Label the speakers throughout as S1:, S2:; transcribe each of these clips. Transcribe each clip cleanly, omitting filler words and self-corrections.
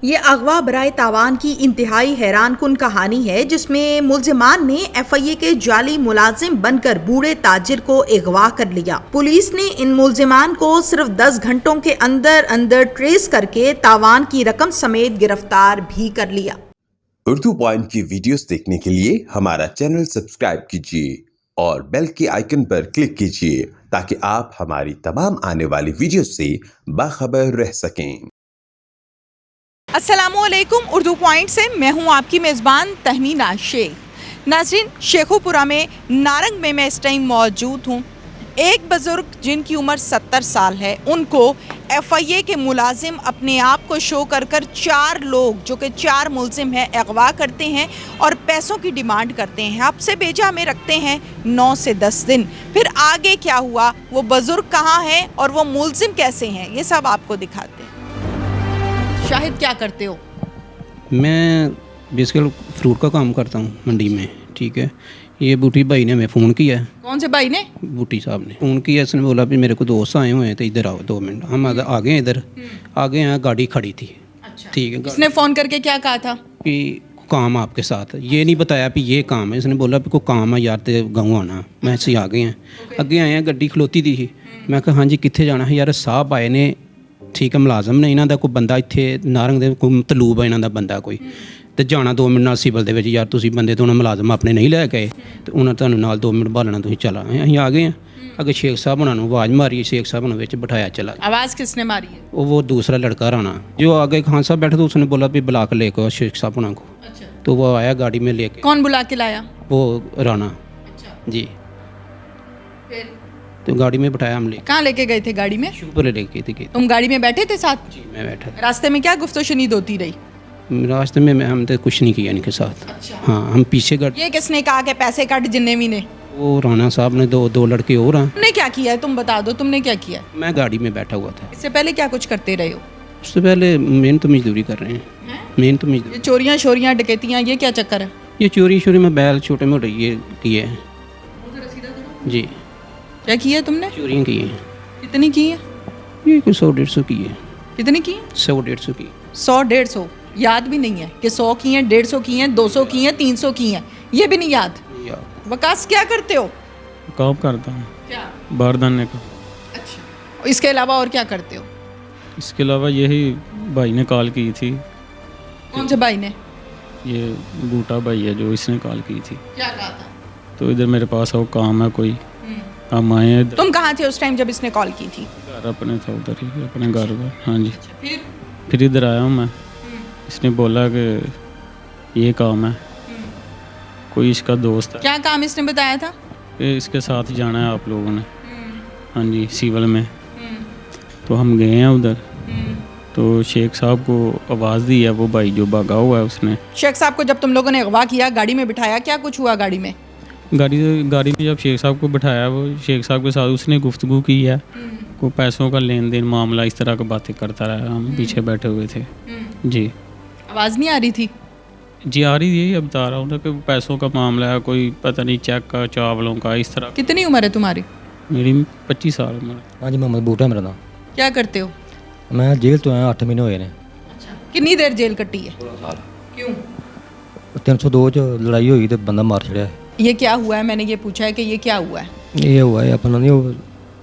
S1: ये अगवा बराए तावान की इंतहाई हैरानकुन कहानी है जिसमें मुलजिमान ने एफआईए के जाली मुलाजिम बनकर बूढ़े ताजिर को अगवा कर लिया। पुलिस ने इन मुलजिमान को सिर्फ 10 घंटों के अंदर अंदर ट्रेस करके तावान की रकम समेत गिरफ्तार भी कर लिया।
S2: उर्दू पॉइंट की वीडियोस देखने के लिए हमारा चैनल सब्सक्राइब कीजिए और बेल के आइकन पर क्लिक कीजिए ताकि आप हमारी तमाम आने वाली वीडियो से बाखबर रह सकें।
S1: अस्सलामुअलैकुम, उर्दू पॉइंट से मैं हूं आपकी मेज़बान तहनीना शेख। नाज़रीन, शेखुपुरा में नारंग में मैं इस टाइम मौजूद हूं। एक बुज़ुर्ग जिनकी उम्र 70 साल है, उनको एफआईए के मुलाजिम अपने आप को शो कर 4 लोग जो कि 4 मुलजिम हैं अगवा करते हैं और पैसों की डिमांड करते हैं। आपसे बेजा में रखते हैं 9 से 10 दिन। फिर आगे क्या हुआ, वो बुज़ुर्ग कहाँ हैं और वो मुलजिम कैसे हैं, ये सब आपको दिखाते हैं। शाहिद, क्या करते हो?
S3: मैं बेसिकली फ्रूट का काम करता हूँ मंडी में, ठीक है। ये बूटी भाई ने हमें फ़ोन किया है।
S1: कौन से भाई ने?
S3: बूटी साहब ने फ़ोन किया। इसने बोला भी मेरे को दोस्त आए हुए हैं तो इधर आओ 2 मिनट। हम आ गए इधर, आ गए हैं, गाड़ी खड़ी थी।
S1: अच्छा,
S3: ठीक है।
S1: इसने फ़ोन करके क्या कहा था?
S3: कि काम आपके साथ, ये नहीं बताया कि ये काम है। इसने बोला भी कोई काम है यार, ते गाँव आना। मैं ऐसे आ गए हैं, अगे आए हैं, गड्डी खलोती थी। मैं कहा हाँ जी कितने जाना है? यार साहब आए ने, ठीक है, मुलाजम ने, इन्हों का कोई बंदा इत्थे नारंग दे कोई तलूब है इन्हों का बंदा कोई, तो जाना 2 मिनट नाल सिविल दे विच। यार तुसीं बंदे तो उन्होंने मुलाजम अपने नहीं लै गए, तो उन्होंने तुहानूं नाल 2 मिनट भालना, तुसीं चला। असीं आ गए हैं। अगे शेख साहब उन्होंने आवाज़ मारी, शेख साहब उन्होंने विच बिठाया, चला।
S1: आवाज़ किसने मारी है?
S3: वो दूसरा लड़का राना जो आगे खान साहब बैठे, तो उसने बोला भी बुला के लेकर शेख साहब उन्होंने को।
S1: अच्छा।
S3: तो वो आया गाड़ी में लेके।
S1: कौन बुला के लाया?
S3: वो राना।
S1: अच्छा।
S3: जी।
S1: फिर
S3: तो गाड़ी में बिठाया, हम ले
S1: कहाँ लेके गए थे? गाड़ी में?
S3: ऊपर लेके थे।
S1: तुम गाड़ी में बैठे थे साथ?
S3: जी, मैं बैठा।
S1: रास्ते में क्या गुफ्तगू शनीद होती रही?
S3: रास्ते में हम तो कुछ नहीं किया इनके साथ।
S1: अच्छा।
S3: हाँ, हम पीछे गए।
S1: ये किसने कहा कि पैसे काट जिन्ने भी ने?
S3: वो राना साहब ने, दो लड़के और हैं।
S1: तुमने क्या किया है? तुम बता दो, तुमने क्या किया है?
S3: मैं गाड़ी में बैठा हुआ था।
S1: इससे पहले क्या कुछ करते रहे हो?
S3: उससे पहले मेहनत मजदूरी कर रहे हैं। मेहनत
S1: ये
S3: मजदूरी।
S1: चोरियां शोरियां डकैतियां, ये क्या चक्कर है?
S3: ये चोरी में बैल छोटे मोटे ये किए हैं जी।
S1: क्या किया है तुमने?
S3: चोरियाँ की हैं।
S1: कितनी की है?
S3: ये कोई 100-150 की है।
S1: कितनी की?
S3: 100-150 की।
S1: 100-150 याद भी नहीं है कि 100 की हैं, 150 की हैं, 200 की हैं, 300 की हैं, ये भी नहीं याद। वकास, क्या करते हो?
S4: काम करता हूँ,
S1: क्या?
S4: बारदाने का।
S1: अच्छा, इसके अलावा और क्या करते हो?
S4: इसके अलावा यही भाई ने कॉल की थी।
S1: कौन से भाई ने?
S4: ये बूटा भाई है जो, इसने कॉल की थी।
S1: क्या कहा था?
S4: तो इधर मेरे पास वो काम है कोई, हम आए हैं इधर।
S1: तुम कहाँ थे उस टाइम जब इसने कॉल की थी?
S4: घर अपने था उधर ही, अपने घर पर। हाँ जी।
S1: फिर
S4: फिर इधर आया हूँ मैं। इसने बोला कि ये काम है, कोई इसका दोस्त है
S1: क्या काम इसने बताया था?
S4: कि इसके साथ जाना है आप लोगों ने। हाँ जी, सिविल में। तो हम गए हैं उधर, तो शेख साहब को आवाज़ दी है, वो भाई जो भागा हुआ है उसने।
S1: शेख साहब को जब तुम लोगों ने अगवा किया, गाड़ी में बिठाया, क्या कुछ हुआ गाड़ी में?
S4: गाड़ी में जब शेख साहब को बिठाया, वो शेख साहब के साथ उसने गुफ्तगू की है, को पैसों का लेन देन मामला, इस तरह की बातें करता रहा। हम पीछे बैठे हुए थे जी।
S1: आवाज़ नहीं आ रही थी?
S4: जी आ रही थी, अब बता रहा हूँ ना कि पैसों का मामला है, कोई पता नहीं चेक का, चावलों का, इस तरह।
S1: कितनी उम्र है तुम्हारी?
S4: मेरी 25 साल उम्र।
S5: हाँ जी, मोहम्मद बूटा मेरा नाम।
S1: क्या करते हो?
S5: मैं जेल तो आया 8 महीने हुए ने।
S1: अच्छा, कितनी देर जेल कटी है? क्यों?
S5: 302 च लड़ाई हुई तो बंदा मार छड़िया।
S1: ये क्या हुआ है? मैंने ये पूछा है कि ये क्या हुआ है।
S5: ये हुआ है अपना नहीं, वो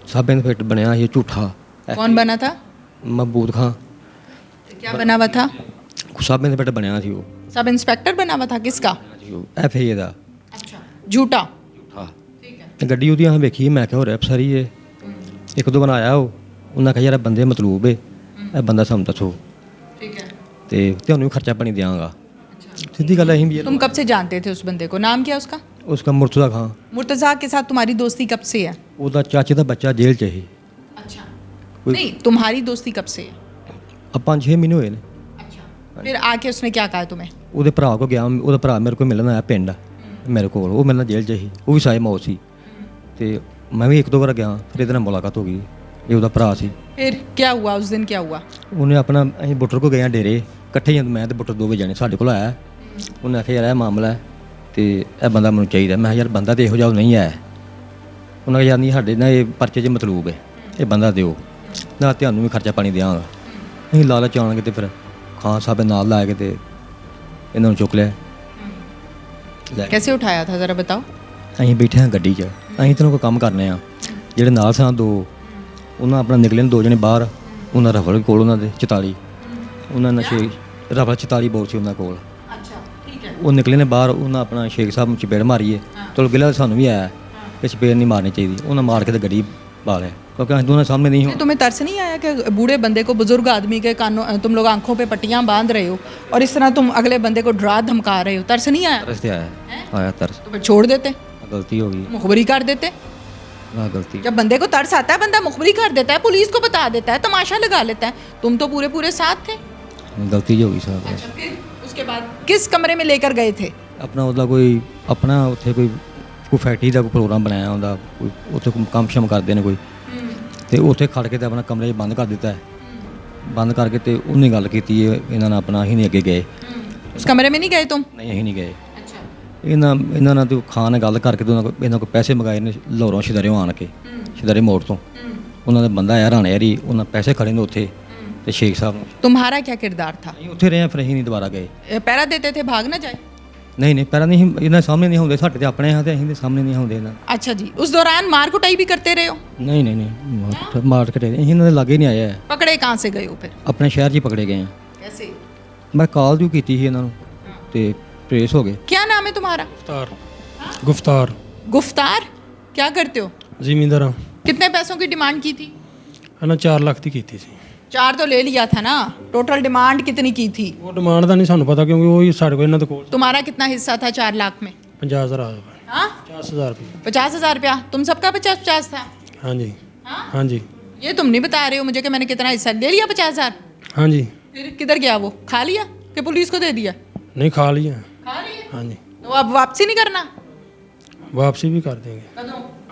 S5: सब इन्फेक्ट बनया ये झूठा।
S1: कौन बना था?
S5: महबूद खां।
S1: क्या बना हुआ था?
S5: सब इन्फेक्ट बनया थी वो।
S1: सब इंस्पेक्टर बना हुआ था? किसका?
S5: FIA ਦਾ।
S1: अच्छा, झूठा।
S5: ਹਾਂ ਤੇ ਗੱਡੀ ਉਹਦੀ ਆਂ ਵੇਖੀ, ਮੈਂ ਕਿਹਾ ਹੋ ਰਿਹਾ ਅਫਸਰ ਹੀ ਇਹ। ਇੱਕ ਦੋ ਬਣਾ ਆਇਆ ਉਹ, ਉਹਨਾਂ ਕਿਹਾ ਯਾਰ ਬੰਦੇ ਮਤਲੂਬ ਏ, ਇਹ ਬੰਦਾ ਸਾਨੂੰ ਦੱਸੋ।
S1: ठीक है।
S5: ਤੇ ਤੁਹਾਨੂੰ ਵੀ ਖਰਚਾ ਪਾਣੀ ਦਿਆਂਗਾ। सीधी गल है भी।
S1: तुम कब से जानते थे उस बंदे को? नाम क्या उसका?
S5: उसका मुर्तज़ा खां।
S1: मुर्तज़ा के साथ तुम्हारी दोस्ती कब से है?
S5: ਉਹਦਾ ਚਾਚੇ ਦਾ ਬੱਚਾ ਜੇਲ੍ਹ 'ਚ ਹੀ।
S1: अच्छा, नहीं, तुम्हारी दोस्ती कब से है?
S5: अब 5-6 ਮਹੀਨੇ ਹੋਏ ਨੇ।
S1: अच्छा, फिर आके उसने क्या कहा तुम्हें?
S5: ਉਹਦੇ ਭਰਾ ਕੋ ਗਿਆ, ਉਹਦਾ ਭਰਾ ਮੇਰੇ ਕੋਲ ਮਿਲਣ ਆਇਆ ਪਿੰਡ ਮੇਰੇ ਕੋਲ। ਉਹ ਮੇਰੇ ਨਾਲ ਜੇਲ੍ਹ 'ਚ ਸੀ, ਉਹ ਵੀ ਸਾਏ ਮੌਤ ਸੀ। ਤੇ ਮੈਂ ਵੀ 1-2 ਵਾਰ ਗਿਆ, ਫਿਰ ਇਹਦੇ ਨਾਲ ਮੁਲਾਕਾਤ ਹੋ ਗਈ। ਇਹ ਉਹਦਾ ਭਰਾ ਸੀ।
S1: फिर क्या हुआ उस दिन? क्या हुआ?
S5: ਉਹਨੇ ਆਪਣਾ, ਅਸੀਂ ਬੁੱਟਰ ਕੋ ਗਏ ਆ ਡੇਰੇ ਇਕੱਠੇ ਹੀ, ਮੈਂ ਤੇ ਬੁੱਟਰ 2 ਜਾਣੇ ਸਾਡੇ ਕੋਲ ਆਇਆ। ਉਹਨੇ ਆਖਿਆ ਯਾਰ ਇਹ ਮਾਮਲਾ ਹੈ ਤੇ ਇਹ ਬੰਦਾ ਮੈਨੂੰ ਚਾਹੀਦਾ। ਮੈਂ ਕਿਹਾ ਯਾਰ ਬੰਦਾ ਤਾਂ ਇਹੋ ਜਿਹਾ ਨਹੀਂ ਹੈ। ਉਹਨਾਂ ਕਿਹਾ ਯਾਰ ਨਹੀਂ, ਸਾਡੇ ਨਾਲ ਇਹ ਪਰਚੇ 'ਚ ਮਤਲੂਬ ਹੈ, ਇਹ ਬੰਦਾ ਦਿਓ, ਨਾ ਤੁਹਾਨੂੰ ਵੀ ਖਰਚਾ ਪਾਣੀ ਦਿਆਂਗਾ। ਅਸੀਂ ਲਾਲਚ ਆਉਣਗੇ ਤੇ ਫਿਰ ਖਾਨ ਸਾਹਿਬ ਦੇ ਨਾਲ ਲੈ ਕੇ ਤੇ ਇਹਨਾਂ ਨੂੰ ਚੁੱਕ ਲਿਆ ਲੈ ਕੇ।
S1: कैसे उठाया था ज़रा बताओ।
S5: ਅਸੀਂ ਬੈਠੇ ਹਾਂ ਗੱਡੀ 'ਚ, ਅਸੀਂ ਤੈਨੂੰ ਕੋਈ ਕੰਮ ਕਰਨੇ ਆ। ਜਿਹੜੇ ਨਾਲ ਸਨ ਦੋ, ਉਹਨਾਂ ਆਪਣਾ ਨਿਕਲੇ ਨੇ 2 ਜਣੇ ਬਾਹਰ, ਉਹਨਾਂ ਰਫਲ ਕੋਲ ਉਹਨਾਂ ਦੇ 44, ਉਹਨਾਂ ਨਸ਼ੇ ਰਫਲ 44 ਬੋਰ ਸੀ ਉਹਨਾਂ ਕੋਲ।
S1: अच्छा ठीक है।
S5: ਉਹ ਨਿਕਲੇ ਨੇ ਬਾਹਰ, ਉਹਨਾਂ ਆਪਣਾ ਸ਼ੇਖ ਸਾਹਿਬ ਨੂੰ ਚਪੇੜ ਮਾਰੀ ਹੈ। ਚਲੋ ਗਿਲਾ ਸਾਨੂੰ ਵੀ ਆਇਆ ਕਿ ਚਪੇੜ ਨਹੀਂ ਮਾਰਨੀ ਚਾਹੀਦੀ, ਉਹਨਾਂ ਮਾਰ ਕੇ ਤੇ ਗੱਡੀ ਪਾ ਲਿਆ क्योंकि ਅਸੀਂ ਦੋਨਾਂ सामने नहीं हो।
S1: तुम्हें तरस नहीं आया कि बूढ़े बंदे को, बुजुर्ग आदमी के कानों, तुम लोग आंखों पे पट्टियां बांध रहे हो और इस तरह तुम अगले बंदे को डरा धमका रहे हो, तरस नहीं आया?
S5: तरस से आया तरस,
S1: तो फिर छोड़ देते,
S5: गलती हो गई,
S1: मुखबरी कर देते।
S5: गलती।
S1: जब बंदे को तरस आता है बंदा मुखबरी कर देता है, पुलिस को बता देता है, तमाशा लगा लेता है। तुम तो पूरे पूरे साथ थे।
S5: गलती जो होगी साहब।
S1: अच्छा, फिर उसके बाद किस कमरे में लेकर गए थे?
S5: अपना ਉਹਦਾ ਕੋਈ ਆਪਣਾ ਉੱਥੇ ਕੋਈ ਫੈਕਟਰੀ ਦਾ ਕੋਈ ਪ੍ਰੋਗਰਾਮ ਬਣਾਇਆ ਹੁੰਦਾ, ਕੋਈ ਉੱਥੇ ਕੋਈ ਕੰਮ ਸ਼ਮ ਕਰਦੇ ਨੇ ਕੋਈ, ਤੇ ਉੱਥੇ ਖੜ ਕੇ ਤੇ ਆਪਣਾ ਕਮਰੇ 'ਚ ਬੰਦ ਕਰ ਦਿੱਤਾ ਹੈ। ਬੰਦ ਕਰਕੇ ਤੇ ਉਹਨੇ ਗੱਲ ਕੀਤੀ ਹੈ ਇਹਨਾਂ ਨਾਲ, ਆਪਣਾ ਅਸੀਂ ਨਹੀਂ ਅੱਗੇ ਗਏ।
S1: उस कमरे में नहीं गए तुम?
S5: ਨਹੀਂ ਅਸੀਂ ਨਹੀਂ ਗਏ।
S1: अच्छा।
S5: ਇਹਨਾਂ ਨਾਲ ਤੇ ਖਾਨ ਨਾਲ ਗੱਲ ਕਰਕੇ ਤੇ ਇਹਨਾਂ ਕੋਲ ਪੈਸੇ ਮੰਗਾਏ ਨੇ ਲਾਹੌਰੋਂ ਸ਼ਿਦਾਰਿਓਂ ਆਣ ਕੇ, ਸ਼ਿਦਾਰੇ ਮੋੜ ਤੋਂ। ਉਹਨਾਂ ਦਾ ਬੰਦਾ ਆਇਆ ਰਾਣੇ ਯਾਰੀ, ਉਹਨਾਂ ਪੈਸੇ ਖੜੇ ਨੇ ਉੱਥੇ ਤੇ ਸ਼ੇਖ ਸਾਹਿਬ ਨੂੰ।
S1: तुम्हारा क्या किरदार था?
S5: ਅਸੀਂ ਉੱਥੇ ਰਹੇ, ਫਿਰ ਅਸੀਂ ਨਹੀਂ ਦੁਬਾਰਾ ਗਏ।
S1: पहरा देते थे भाग ना जाए?
S5: ਨਹੀਂ ਪਹਿਲਾਂ ਨਹੀਂ, ਇਹਨਾਂ ਸਾਹਮਣੇ ਨਹੀਂ ਹੁੰਦੇ, ਸਾਡੇ ਤੇ ਆਪਣੇ ਹਾਂ ਤੇ ਅਸੀਂ ਦੇ ਸਾਹਮਣੇ ਨਹੀਂ ਹੁੰਦੇ ਇਹਨਾਂ।
S1: अच्छा जी, उस दौरान मार कुटाई भी करते रहे हो?
S5: ਨਹੀਂ ਮਾਰ ਕੇ ਅਸੀਂ ਇਹਨਾਂ ਦੇ ਲਾਗੇ ਨਹੀਂ ਆਏ ਹੈ।
S1: पकड़े कहाँ से गए हो फिर?
S5: ਆਪਣੇ ਸ਼ਹਿਰ 'ਚ ਹੀ ਪਕੜੇ ਗਏ ਆ।
S1: कैसे?
S5: ਮੈਂ ਕਾਲ ਜੂ ਕੀਤੀ ਸੀ ਇਹਨਾਂ ਨੂੰ ਤੇ ਟ੍ਰੇਸ ਹੋ ਗਏ।
S1: क्या नाम है तुम्हारा?
S6: गुफ्तार
S1: गुफ्तार। क्या करते हो?
S6: जिमींदार हाँ।
S1: कितने पैसों की डिमांड की थी?
S6: है ना 4 लाख की थी जी।
S1: 4 तो ले लिया था ना, टोटल डिमांड कितनी की थी?
S6: वो डिमांड का नहीं सानू पता क्योंकि वो ही साढ़े को इन्होंने कोल
S1: तुम्हारा कितना हिस्सा था 4 लाख में?
S6: 50,000
S1: हाँ
S6: 50,000 रुपये।
S1: 50,000 रुपया। तुम सबका 50-50 था?
S6: हाँ जी
S1: हाँ?
S6: हाँ जी
S1: ये तुम नहीं बता रहे हो मुझे कि मैंने कितना हिस्सा ले लिया 50,000?
S6: हाँ जी।
S1: फिर किधर गया वो? खा लिया कि पुलिस को दे दिया?
S6: नहीं खा लिया।
S1: खा लिया।
S6: हाँ जी
S1: तो अब वापसी नहीं करना?
S6: वापसी भी कर देंगे।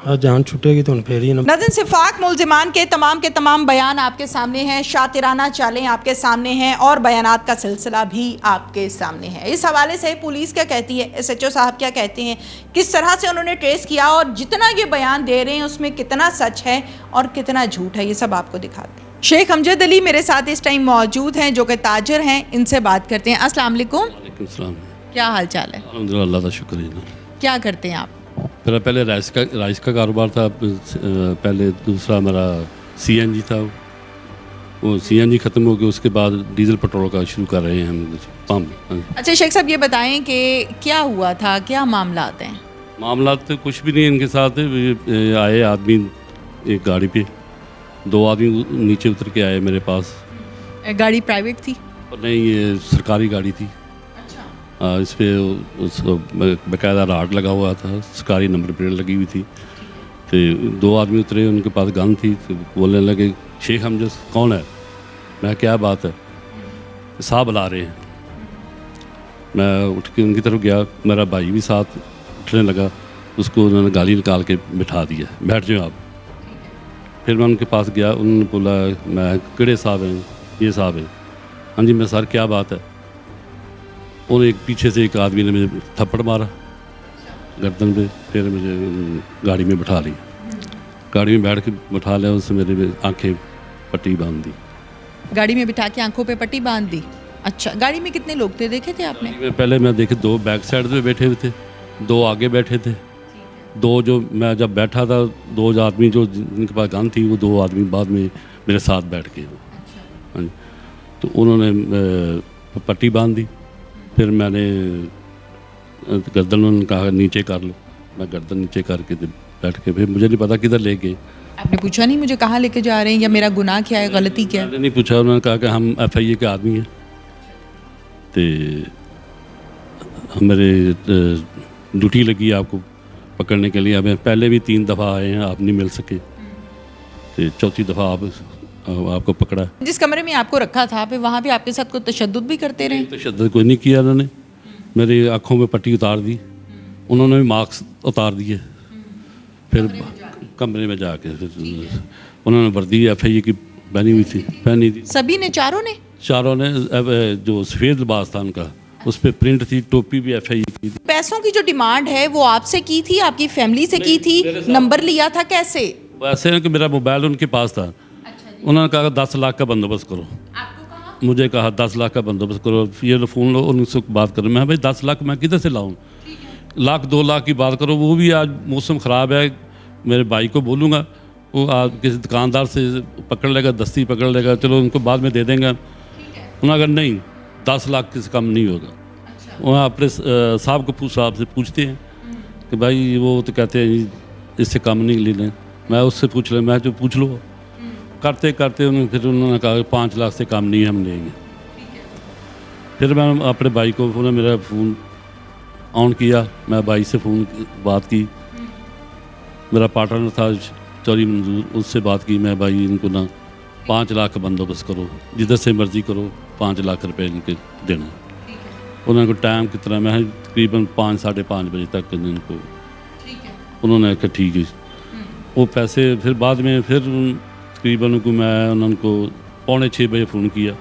S6: हाँ जान छुटेगी तो फिर ही ना।
S1: नाज़रीन, सिफाक मुलजिमान के तमाम बयान आपके सामने हैं, शातिराना चालें आपके सामने हैं और बयानात का सिलसिला भी आपके सामने है। इस हवाले से पुलिस क्या कहती है, SHO साहब क्या कहते हैं, किस तरह से उन्होंने ट्रेस किया और जितना ये बयान दे रहे हैं उसमें कितना सच है और कितना झूठ है, ये सब आपको दिखाते हैं। शेख अमजद अली मेरे साथ इस टाइम मौजूद हैं, जो कि ताजर हैं, इनसे बात करते हैं। अस्सलाम वालेकुम।
S7: वालेकुम सलाम।
S1: क्या हाल चाल है?
S7: अल्हम्दुलिल्लाह, अल्लाह का शुक्र है।
S1: क्या करते हैं आप?
S7: मेरा पहले राइस का कारोबार था, पहले दूसरा मेरा CNG था। वो CNG ख़त्म हो गया, उसके बाद डीजल पेट्रोल का शुरू कर रहे हैं हम पंप।
S1: अच्छा शेख साहब, ये बताएं कि क्या हुआ था, क्या मामला आते हैं?
S7: मामला तो कुछ भी नहीं इनके साथ। आए आदमी एक गाड़ी पे, 2 आदमी नीचे उतर के आए मेरे पास।
S1: गाड़ी प्राइवेट थी?
S7: और नहीं, ये सरकारी गाड़ी थी। इस पर बाकायदा राड लगा हुआ था, सरकारी नंबर प्लेट लगी हुई थी। तो 2 आदमी उतरे, उनके पास गन थी, तो बोलने लगे शेख हमजद कौन है? मैं क्या बात है? साहब बुला रहे हैं। मैं उठ के उनकी तरफ गया, मेरा भाई भी साथ उठने लगा, उसको उन्होंने गाली निकाल के बिठा दिया, बैठ जाओ आप। फिर मैं उनके पास गया, उन्होंने बोला मैं किड़े साहब हैं? ये साहब हैं। हाँ जी। मैं सर क्या बात है? और एक पीछे से एक आदमी ने मुझे थप्पड़ मारा गर्दन पे, फिर मुझे गाड़ी में बिठा लिया। गाड़ी में बैठ के बिठा लिया, उससे मेरे आंखें पट्टी बांध दी।
S1: गाड़ी में बिठा के आंखों पे पट्टी बांध दी। अच्छा, गाड़ी में कितने लोग थे, देखे थे आपने?
S7: पहले मैं देखे 2 बैक साइड पे बैठे हुए थे, 2 आगे बैठे थे, 2 जो मैं जब बैठा था, 2 आदमी जो जिनके पास गन थी, वो 2 आदमी बाद में मेरे साथ बैठ के। हाँ जी। तो उन्होंने पट्टी बांध दी। फिर मैंने गर्दन, उन्होंने कहा नीचे कर लो। मैं गर्दन नीचे करके बैठ के, फिर मुझे नहीं पता किधर ले गए।
S1: आपने पूछा नहीं मुझे कहाँ लेके जा रहे हैं या मेरा गुनाह क्या है, गलती क्या है?
S7: मैंने नहीं पूछा, उन्होंने कहा कि हम FIA के आदमी हैं, तो मेरे ड्यूटी लगी आपको पकड़ने के लिए। अब पहले भी 3 दफ़ा आए हैं, आप नहीं मिल सके, तो 4थी दफ़ा आपको पकड़ा।
S1: जिस कमरे में आपको रखा था, फिर वहाँ पे आपके साथ कोई तशद्दुद भी करते रहे?
S7: तशद्दुद कोई नहीं किया उन्होंने। मेरी आँखों में पट्टी उतार दी, उन्होंने भी मास्क उतार दिए। फिर कमरे में जाके फिर उन्होंने वर्दी FIA की पहनी थी।
S1: सभी ने, चारों ने
S7: अब जो सफ़ेद लिबास था उनका, उस पर प्रिंट थी, टोपी भी FIA की थी।
S1: पैसों की जो डिमांड है वो आपसे की थी, आपकी फैमिली से की थी? नंबर लिया था कैसे?
S7: वैसे है कि मेरा मोबाइल उनके पास था। उन्होंने कहा 10 लाख का बंदोबस्त करो।
S1: आपको कहा?
S7: मुझे कहा 10 लाख का बंदोबस्त करो, ये फ़ोन लो उनसे बात करो। मैं भाई 10 लाख मैं किधर से लाऊं? लाख 2 लाख की बात करो, वो भी आज मौसम ख़राब है, मेरे भाई को बोलूँगा वो आज किसी दुकानदार से पकड़ लेगा, दस्ती पकड़ लेगा, चलो उनको बाद में दे देंगे। उन्होंने अगर नहीं 10 लाख से कम नहीं होगा। वहाँ अपने साहब को साहब से पूछते हैं कि भाई वो तो कहते हैं इससे कम नहीं ले लें। मैं उससे पूछ लें, मैं जो पूछ लो करते करते फिर उन्होंने कहा 5 लाख से कम नहीं हम लेंगे। फिर मैं अपने भाई को उन्होंने मेरा फ़ोन ऑन किया, मैं भाई से फ़ोन बात की, मेरा पार्टनर था चौरी मंजूर, उससे बात की। मैं भाई इनको ना 5 लाख का बंदोबस्त करो, जिधर से मर्ज़ी करो, 5 लाख रुपए इनके देना। उन्होंने को टाइम कितना, मैं तकरीबन 5 साढ़े 5 बजे तक इनको उन्होंने कहा ठीक है। वो पैसे फिर बाद में फिर तकरीबन उनको मैं उनको 5:45 बजे फ़ोन किया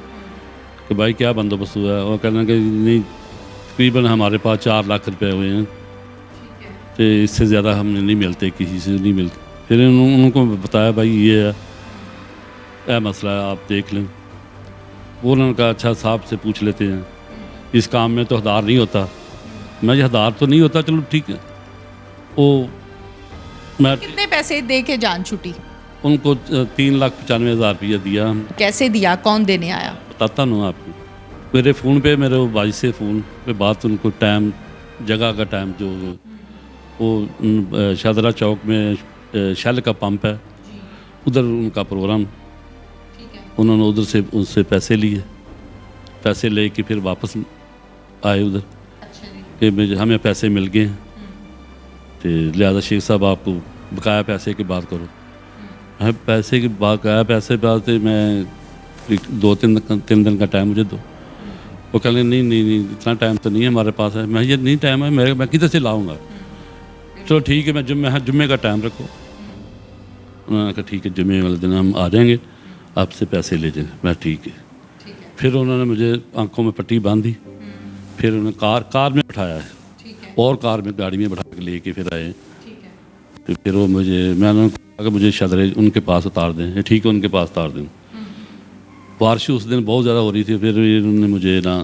S7: कि भाई क्या बंदोबस्त हुआ है। और कहना कि नहीं तकरीबन हमारे पास 4 लाख रुपए हुए हैं, तो इससे ज़्यादा हमें नहीं मिलते, किसी से नहीं मिलते। फिर उनको बताया भाई ये है मसला है, आप देख लें। वो उन्होंने कहा अच्छा साहब से पूछ लेते हैं, इस काम में तो हदार नहीं होता। मैं ये हदार तो नहीं होता, चलो ठीक है। वो मैं
S1: कितने पैसे दे के जान छुटी?
S7: उनको 3,95,000 रुपया दिया।
S1: कैसे दिया, कौन देने आया?
S7: बताता हूँ आपको। मेरे फ़ोन पे मेरे भाई से फ़ोन पे बात, उनको टाइम जगह का टाइम जो वो शादरा चौक में शेल का पंप है, उधर उनका प्रोग्राम। उन्होंने उधर से उनसे पैसे लिए, पैसे ले के फिर वापस आए उधर कि हमें पैसे मिल गए हैं, तो लिहाजा शेख साहब आपको बकाया पैसे की बात करो। मैं पैसे की बकाया पैसे बात मैं 2-3 दिन का टाइम मुझे दो। वो कह नहीं नहीं नहीं इतना टाइम तो नहीं है हमारे पास है। मैं ये नहीं टाइम है मेरे, मैं किधर से लाऊंगा? चलो ठीक है, मैं जुम्मे का टाइम रखो। उन्होंने कहा ठीक है, जुम्मे वाले दिन हम आ जाएंगे, आपसे पैसे ले जाएंगे। मैं ठीक है। फिर उन्होंने मुझे आंखों में पट्टी बांधी, फिर उन्होंने कार में बैठाया है, और कार में गाड़ी में बैठा के लेके फिर आए। तो फिर वो मैंने कहा कि मुझे शदरे उनके पास उतार दें। ठीक है, उनके पास उतार दें। बारिश उस दिन बहुत ज़्यादा हो रही थी। फिर उन्होंने मुझे ना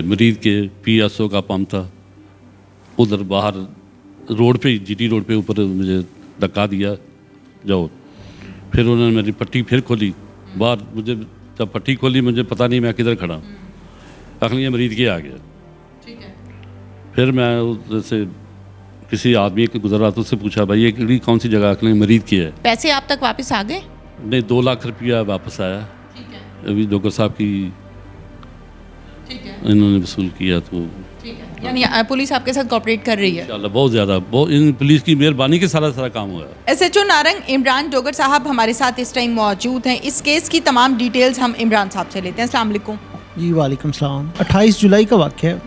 S7: मरीद के PSO का पंप था, उधर बाहर रोड पे, GT रोड पे ऊपर मुझे धक्का दिया, जाओ। फिर उन्होंने मेरी पट्टी फिर खोली बाहर। मुझे जब पट्टी खोली मुझे पता नहीं मैं किधर खड़ा, अखली मरीद के आ गया। फिर मैं जैसे किसी आदमी के गुजर रहा था, उससे पूछा भाई ये कौन सी जगह अखली मरीद की है?
S1: पैसे आप तक वापस आ गए?
S7: नहीं, 2 लाख रुपया वापस आया। अभी डॉक्टर साहब की इन्होंने वसूल किया। तो
S1: यानी पुलिस आपके साथ कोऑपरेट कर रही है?
S7: इंशाल्लाह बहुत ज़्यादा, बहुत इन पुलिस की मेहरबानी के सारा काम हुआ है।
S1: SHO नारंग इमरान डोगर साहब हमारे साथ इस टाइम मौजूद हैं। इस केस की तमाम डिटेल्स हम इमरान साहब से लेते हैं। अस्सलाम वालेकुम।
S8: जी वालेकुम सलाम। 28 जुलाई का वाक़या है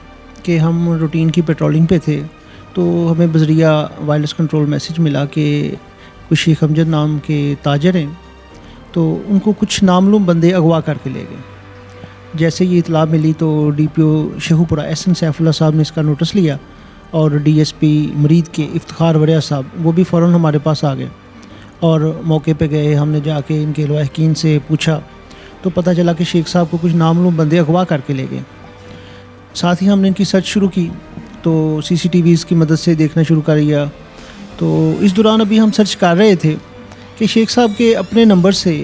S8: कि हम रूटीन की पेट्रोलिंग पे थे, तो हमें बजरिया वायरलेस कंट्रोल मैसेज मिला कि कुछ शेख अमजद नाम के ताजर हैं, तो उनको कुछ नामालूम बंदे अगवा करके ले गए। जैसे ये इतला मिली तो DPO शेखुपुरा SN सैफुल्लाह साहब ने इसका नोटिस लिया, और DSP मरीद के इफ्तिखार वरिया साहब वो भी फ़ौरन हमारे पास आ गए और मौके पे गए। हमने जाके इनके लवाहकीन से पूछा तो पता चला कि शेख साहब को कुछ नामालूम बंदे अगवा करके ले गए। साथ ही हमने इनकी सर्च शुरू की, तो CCTVs की मदद से देखना शुरू कर दिया। तो इस दौरान अभी हम सर्च कर रहे थे कि शेख साहब के अपने नंबर से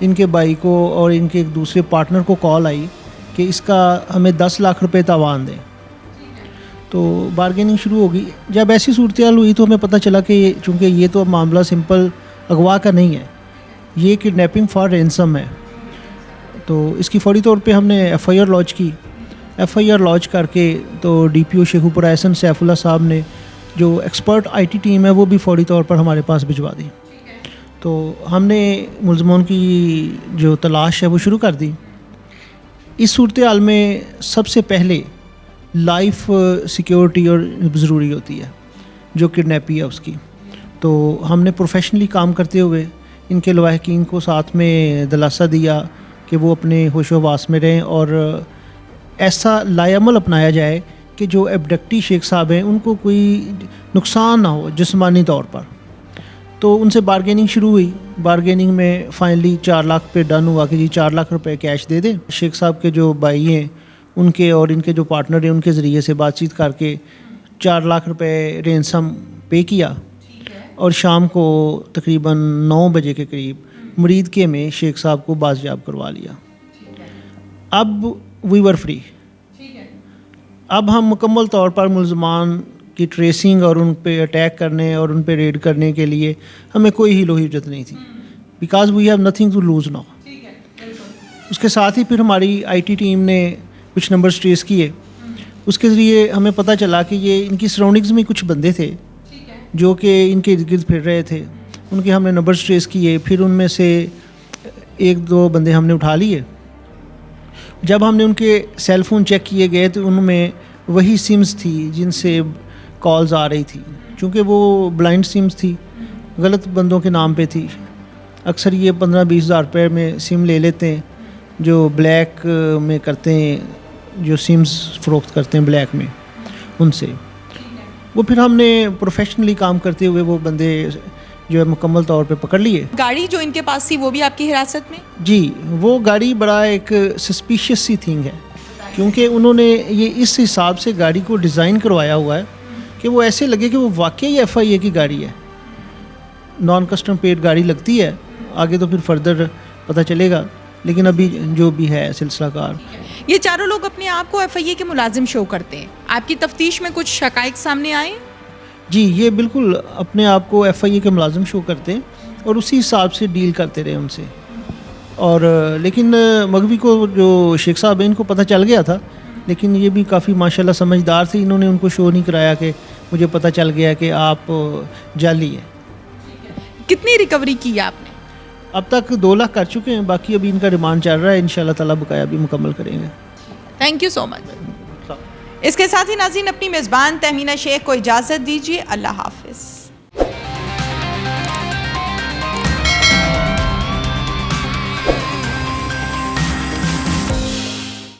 S8: इनके भाई को और इनके एक दूसरे पार्टनर को कॉल आई कि इसका हमें 10 लाख रुपए तावान दें। तो बारगेनिंग शुरू हो गई। जब ऐसी सूरत हाल हुई तो हमें पता चला कि चूँकि ये तो मामला सिंपल अगवा का नहीं है, ये किडनैपिंग फॉर रैंसम है। तो इसकी फौरी तौर पे हमने FIR लॉन्च की। FIR लॉन्च करके तो DPO शेखुपुरा SN सैफुल्लाह साहब ने जो एक्सपर्ट IT टीम है वो भी फौरी तौर पर हमारे पास भिजवा दी। तो हमने मुलज़मों की जो तलाश है वो शुरू कर दी। इस सूरत हाल में सबसे पहले लाइफ सिक्योरिटी और ज़रूरी होती है, जो किडनैपी है उसकी। तो हमने प्रोफेशनली काम करते हुए इनके लवाहकीन को साथ में दिलासा दिया कि वो अपने होशो हवास में रहें और ऐसा लाएअमल अपनाया जाए कि जो एबडक्टी शेख साहब हैं उनको कोई नुकसान ना हो जिस्मानी तौर पर। तो उनसे बारगेनिंग शुरू हुई। बारगेनिंग में फाइनली 4 लाख पे डन हुआ कि जी 4 लाख रुपए कैश दे दें। शेख साहब के जो भाई हैं उनके और इनके जो पार्टनर हैं उनके ज़रिए से बातचीत करके 4 लाख रुपए रेंसम पे किया और शाम को तकरीबन 9 बजे के करीब मुरीद के में शेख साहब को बाजियाब करवा लिया। अब वी वर फ्री। अब हम मुकम्मल तौर पर मुलजमान की ट्रेसिंग और उन पे अटैक करने और उन पे रेड करने के लिए हमें कोई हीलो हिज्जत नहीं थी, because we have nothing to lose now. उसके साथ ही फिर हमारी आईटी टीम ने कुछ नंबर्स ट्रेस किए। उसके ज़रिए हमें पता चला कि ये इनकी सराउंडिंग्स में कुछ बंदे थे जो कि इनके इर्द गिर्द फिर रहे थे। उनके हमने नंबर्स ट्रेस किए, फिर उनमें से 1-2 बंदे हमने उठा लिए। जब हमने उनके सेल फ़ोन चेक किए गए तो उनमें वही सिम्स थी जिनसे कॉल्स आ रही थी, चूँकि वो ब्लाइंड सिम्स थी, गलत बंदों के नाम पे थी। अक्सर ये 15-20 हज़ार रुपये में सिम ले लेते हैं, जो ब्लैक में करते हैं, जो सिम्स फ़रोख्त करते हैं ब्लैक में, उनसे। वो फिर हमने प्रोफेशनली काम करते हुए वो बंदे जो है मुकम्मल तौर पे पकड़ लिए।
S1: गाड़ी जो इनके पास थी वो भी आपकी हिरासत में?
S8: जी, वो गाड़ी बड़ा एक सस्पिशियस सी थिंग है, क्योंकि उन्होंने ये इस हिसाब से गाड़ी को डिज़ाइन करवाया हुआ है कि वो ऐसे लगे कि वो वाकई FIA की गाड़ी है। नॉन कस्टम पेड गाड़ी लगती है, आगे तो फिर फर्दर पता चलेगा, लेकिन अभी जो भी है सिलसिला कार।
S1: ये चारों लोग अपने आप को FIA के मुलाजिम शो करते हैं। आपकी तफ्तीश में कुछ शकायक सामने आए?
S8: जी, ये बिल्कुल अपने आप को FIA के मुलाजिम शो करते हैं और उसी हिसाब से डील करते रहे उनसे। और लेकिन मगवी को जो शेख साहब हैं इनको पता चल गया था, लेकिन ये भी काफ़ी माशाल्लाह समझदार थे। इन्होंने उनको शो नहीं कराया कि मुझे पता चल गया कि आप जाली है।
S1: कितनी रिकवरी की है आपने?
S8: अब तक 2 लाख कर चुके हैं, बाकी अभी इनका रिमांड चल रहा है। इंशाल्लाह ताला बकाया भी मुकम्मल करेंगे।
S1: Thank you so much. इसके साथ ही नाज़रीन अपनी मेज़बान तहमीना शेख को इजाज़त दीजिए। अल्लाह हाफ़िज़।